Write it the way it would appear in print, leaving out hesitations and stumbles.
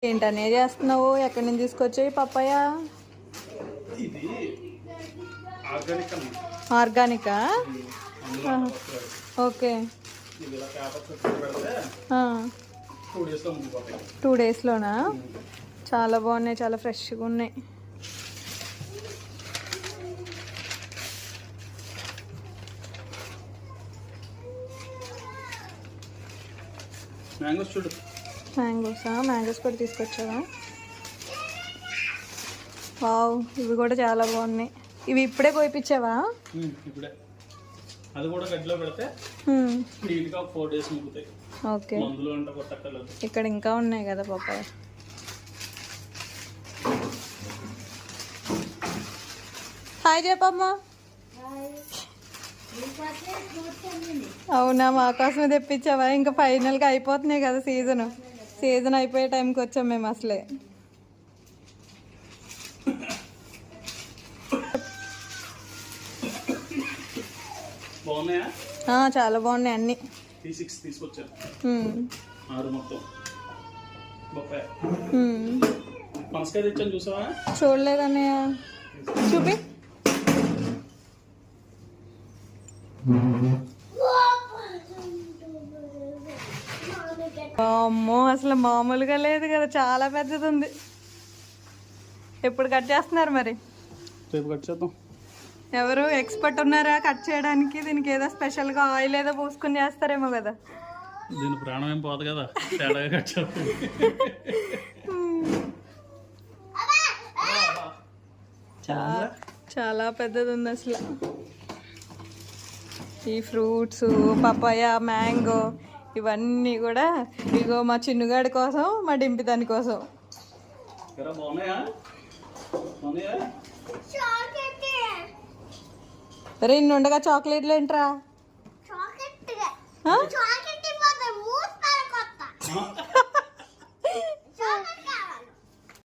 ఏంటనే చేస్తున్నావు? ఎక్కడి నుంచి తీసుకొచ్చాయి పప్పాయ? ఆర్గానికా? ఓకే. 2 డేస్లోనా? చాలా బాగున్నాయి, చాలా ఫ్రెష్గా ఉన్నాయి. మ్యాంగోస్ కూడా తీసుకొచ్చావా? వావ్, ఇవి కూడా చాలా బాగున్నాయి. ఇవి ఇప్పుడే కోయిపించావా? ఇప్పుడే. అది కూడా గడ్డిలో పెడితే నీట్గా 4 డేస్ ముగ్గుతాయి. ఓకే. మందులు అంటే కొట్టక్కర్లేదు. ఇక్కడ ఇంకా ఉన్నాయి కదా పప్పాయ. హాయ్ చెప్పమ్మా. అవునా, మా కోసమే తెప్పించావా? ఇంకా ఫైనల్గా అయిపోతున్నాయి కదా సీజన్ అయిపోయే టైంకి వచ్చాం మేము అసలే. చాలా బాగున్నాయి అన్ని. చూడలేదన్నయ్య, చూపి. అమ్మో, అసలు మామూలుగా లేదు కదా, చాలా పెద్దది ఉంది. ఎప్పుడు కట్ చేస్తున్నారు మరి? రేపు కట్ చేద్దాం. ఎవరు ఎక్స్పర్ట్ ఉన్నారా కట్ చేయడానికి? దీనికి ఏదో స్పెషల్గా ఆయిల్ ఏదో పోసుకుని చేస్తారేమో కదా. దీని ప్రాణం ఏం పోదు కదా, తేడాగా కట్ చేస్తాం. చాలా పెద్దది ఉంది అసలు. ఈ ఫ్రూట్స్, పపాయ, మ్యాంగో ఇవన్నీ కూడా ఇగో మా చిన్నుగాడి కోసం, మా డింపి దాని కోసం. అరే, ఇన్ని ఉండగా చాక్లెట్లు ఏంట్రా?